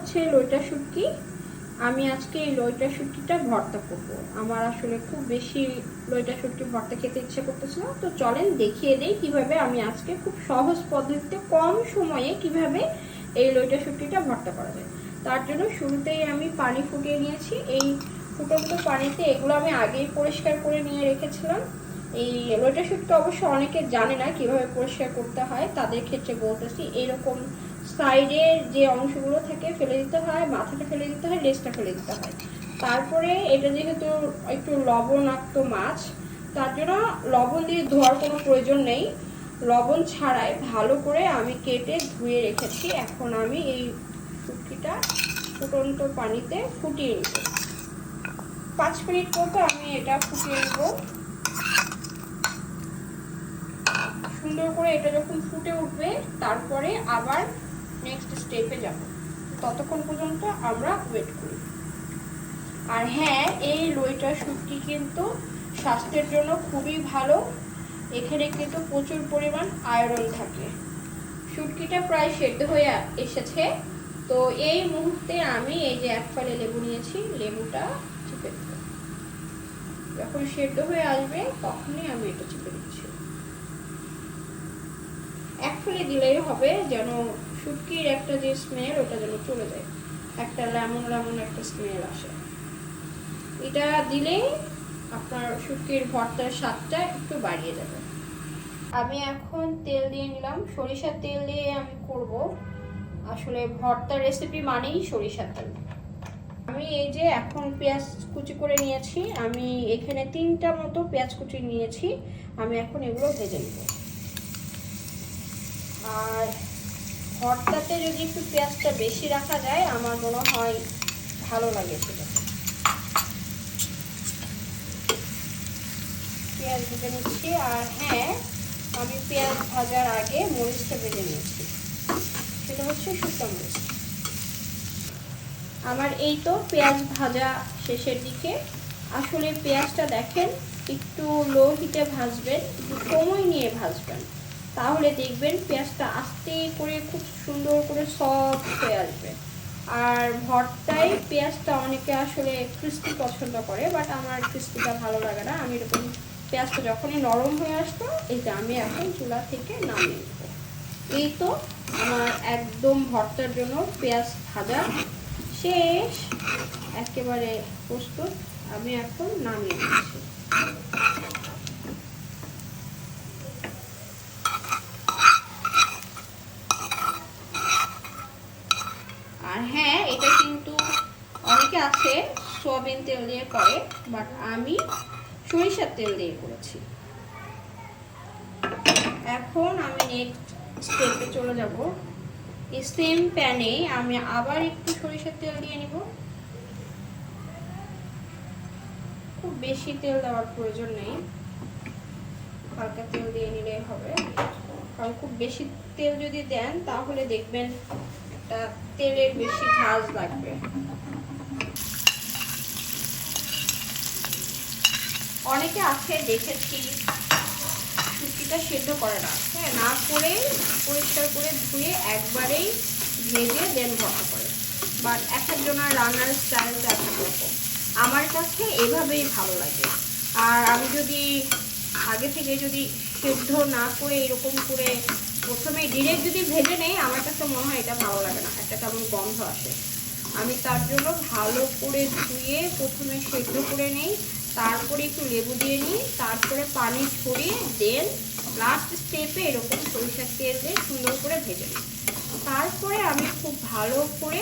হচ্ছে লইটা শুটকি। আমি আজকে এই লইটা শুটকিটা ভর্তা করব। আমার আসলে খুব বেশি লইটা শুটকি ভর্তা খেতে ইচ্ছে করতেছিল, তো চলেন দেখিয়ে দেই কিভাবে আমি আজকে খুব সহজ পদ্ধতিতে কম সময়ে কিভাবে এই লইটা শুটকিটা ভর্তা করা যায়। তার জন্য শুরুতেই আমি পানি ফুটিয়ে নিয়েছি। এই ফুটন্ত পানিতে এগুলো আমি আগেই পরিষ্কার করে নিয়ে রেখেছিলাম। এই লইটা শুটকি অবশ্য অনেকে জানে না কিভাবে পরিষ্কার করতে হয়, তাদের ক্ষেত্রে বলতেছি। এইরকম সাইডের যে অংশগুলো থাকে ফেলে দিতে হয়, মাথাটা ফেলে দিতে হয়, লেজটা ফেলে দিতে হয়। তারপরে এটা যেহেতু একটু লবণাক্ত মাছ, তার জন্য লবণ দিয়ে ধোয়ার কোনো প্রয়োজন নেই। লবণ ছাড়াই ভালো করে আমি কেটে ধুয়ে রেখেছি। এখন আমি এই শুটকিটা ফুটন্ত পানিতে ফুটিয়ে নেব। 5 মিনিট মতো আমি এটা ফুটিয়ে নেব। সুন্দর করে এটা যখন ফুটে উঠবে তারপরে আবার নেক্সট স্টেপে যাব। ততক্ষণ পর্যন্ত আমরা ওয়েট করি। আর হ্যাঁ, এই লইটা শুটকি কিন্তু স্বাস্থ্যের জন্য খুবই ভালো। এখানে কিন্তু প্রচুর পরিমাণ আয়রন থাকে। শুটকিটা প্রায় সেদ্ধ হয়ে এসেছে। তো এই মুহূর্তে আমি এই যে এক ফালি লেবু নিয়েছি, লেবুটা চিপে দেব। যখন সেদ্ধ হয়ে আসবে তখনই আমি এটা চিপে দিচ্ছি। এক ফালি দিলেই হবে, যেন শুটকির একটা যে স্মেল ওটা যেন চলে যায়, একটা লেমন লেমন একটা স্মেল আসে। এটা দিলেই আপনার শুটকির ভর্তার স্বাদটা একটু বাড়িয়ে যাবে। আমি এখন তেল দিয়ে নিলাম। সরিষার তেল দিয়ে আমি করব। আসলে ভর্তার রেসিপি মানেই সরিষার তেল। আমি এই যে এখন পেঁয়াজ কুচি করে নিয়েছি। আমি এখানে 3টা মতো পেঁয়াজ কুচি নিয়েছি। আমি এখন এগুলো ভেজে নেব। আর ভর্তাতে যদি একটু পেঁয়াজটা বেশি রাখা যায় আমার মনে হয় ভালো লাগে সেটা। পেঁয়াজ ভেজে নিচ্ছি। আর হ্যাঁ, আমি পেঁয়াজ ভাজার আগে মরিচটা ভেজে নিয়েছি, সেটা হচ্ছে শুকনো মরিচ। আমার এই তো পেঁয়াজ ভাজা শেষের দিকে। আসলে পেঁয়াজটা দেখেন একটু লো হিটে ভাজবেন, একটু সময় নিয়ে ভাজবেন, তাহলে দেখবেন পেঁয়াজটা আস্তে করে খুব সুন্দর করে সফট হয়ে আসবে। আর ভর্তায় পেঁয়াজটা অনেকে আসলে ক্রিস্পি পছন্দ করে, বাট আমার ক্রিস্পিটা ভালো লাগে না। আমি এরকম পেঁয়াজটা যখনই নরম হয়ে আসতো, এইটা আমি এখন চুলা থেকে নামিয়ে নেব। এই তো আমার একদম ভর্তার জন্য পেঁয়াজ ভাজা শেষ, একেবারে প্রস্তুত। আমি এখন নামিয়ে নিচ্ছি। আর হ্যাঁ, এটা কিন্তু অনেকে আছে সয়াবিন তেল দিয়ে করে, বাট আমি সরিষার তেল দিয়ে করেছি। এখন আমি নেক্সট স্টেপে চলে যাব। এই সেম প্যানে আমি আবার একটু সরিষার তেল দিয়ে নিব। খুব বেশি তেল দেওয়ার প্রয়োজন নেই, হালকা তেল দিয়ে নিলেই হবে। কারণ খুব বেশি তেল যদি দেন তাহলে দেখবেন একটা তেলের বেশি ঝাঁজ লাগবে। অনেকে আছে দেখেছি শুটকিটা সেদ্ধ করে না, হ্যাঁ, না করে পরিষ্কার করে ধুয়ে একবারেই ভেজে দেন ভর্তা করে। বাট এক একজনের রান্নার স্টাইলটা এক এক রকম। আমার কাছে এভাবেই ভালো লাগে। আর আমি যদি আগে থেকে যদি সেদ্ধ না করে এরকম করে প্রথমে ডিরেক্ট যদি ভেজে নেই, আমার কাছে মনে হয় এটা ভালো লাগে না, একটা কেমন গন্ধ আসে। আমি তার জন্য ভালো করে ধুয়ে প্রথমে সেদ্ধ করে নেই, তারপরে একটু লেবু দিয়ে নিই, তারপরে পানি ছড়িয়ে দেন লাস্ট স্টেপে এরকম সরিষার তেল দিয়ে সুন্দর করে ভেজে নিই। তারপরে আমি খুব ভালো করে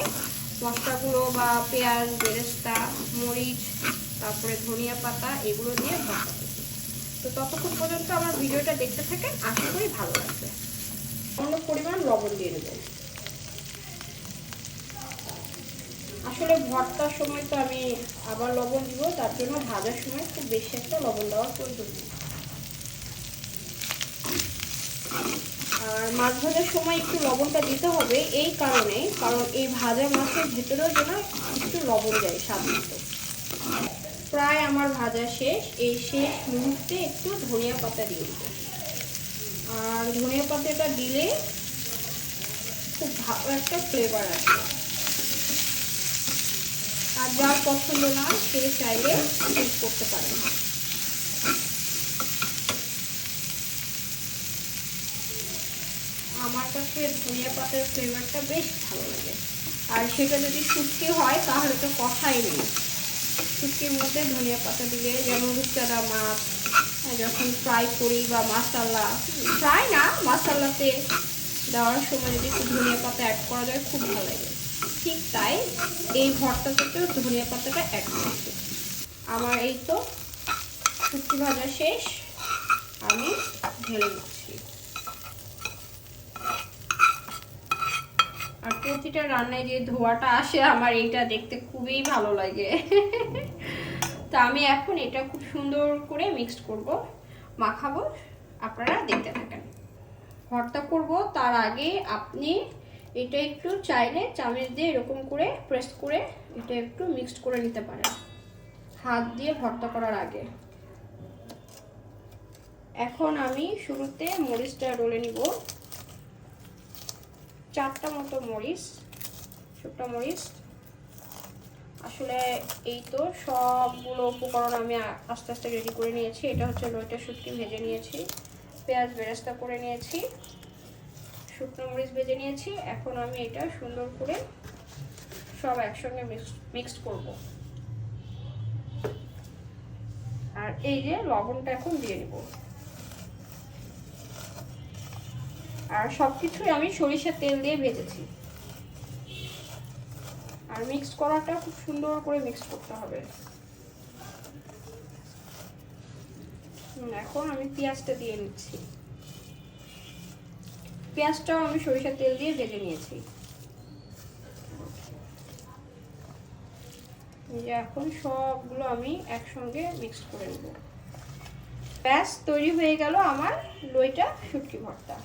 মশলাগুলো বা পেঁয়াজ, বেরেস্তা, মরিচ, তারপরে ধনিয়া পাতা এগুলো দিয়ে ভর্তা করি। তো ততক্ষণ পর্যন্ত আমার ভিডিওটা দেখতে থাকেন, আশা করি ভালো লাগবে। অন্য পরিমাণ লবণ দিয়ে দেবেন। আসলে ভর্তার সময় তো আমি আবার লবণ দিব, তার জন্য ভাজার সময় খুব বেশি একটা লবণ দেওয়ার প্রয়োজন নেই। আর মাছ ভাজার সময় একটু লবণটা দিতে হবে এই কারণে, কারণ এই ভাজা মাছের ভেতরেও যেন একটু লবণ যায় স্বাদ মতো। প্রায় আমার ভাজা শেষ। এই শেষ মুহূর্তে একটু ধনিয়া পাতা দিয়ে দেব। আর ধনিয়া পাতাটা দিলে খুব ভালো একটা ফ্লেভার আসে। যার পছন্দ না সে চাইলে স্কিপ করতে পারেন। আমার কাছে ধনিয়া পাতার ফ্লেভারটা বেশ ভালো লাগে, আর সেটা যদি শুটকি হয় তাহলে তো কথাই নেই। শুটকির মধ্যে ধনিয়া পাতা দিলে, যেমন রূপচাঁদা মাছ যখন ফ্রাই করি বা মশলা ফ্রাই না মশলাতে দেওয়ার সময় যদি একটু ধনিয়া পাতা অ্যাড করা যায় খুব ভালো লাগে। ঠিক তাই এই ভর্তাটাতেও ধনিয়া পাতাটা অ্যাড করছি। আমার এই তো শুটকি ভাজা শেষ, আমি ঢেলে নিচ্ছি। আর প্রতিটা রান্নায় যে ধোয়াটা আসে আমার এইটা দেখতে খুবই ভালো লাগে। তা আমি এখন এটা খুব সুন্দর করে মিক্সড করব, মাখাবো, আপনারা দেখতে থাকেন। ভর্তা করব তার আগে আপনি এটা একটু চাইলে চামচ দিয়ে এরকম করে প্রেস করে এটা একটু মিক্সড করে নিতে পারেন হাত দিয়ে ভর্তা করার আগে। এখন আমি শুরুতে মরিচটা ডলে নিব, 4টা মতো মরিচ, ছোট্ট মরিচ। আসলে এই তো সবগুলো উপকরণ আমি আস্তে আস্তে রেডি করে নিয়েছি। এটা হচ্ছে লইটা শুটকি ভেজে নিয়েছি, পেঁয়াজ বেরেস্তা করে নিয়েছি, শুকনো মরিচ ভেজে নিয়েছি। এখন আমি এটা সুন্দর করে সব একসঙ্গে মিক্সড করব। আর এই যে লবণটা এখন দিয়ে দিব। আর সবকিছুই আমি সরিষার তেল দিয়ে ভেজেছি। আর মিক্স করাটা খুব সুন্দর করে মিক্স করতে হবে। এখন আমি পেঁয়াজটা দিয়ে নিচ্ছি। পেঁয়াজটাও আমি সরিষার তেল দিয়ে ভেজে নিয়েছি। এখন সবগুলো আমি একসঙ্গে মিক্স করে নেব। ব্যাস তৈরি হয়ে গেল আমার লইটা শুটকি ভর্তা।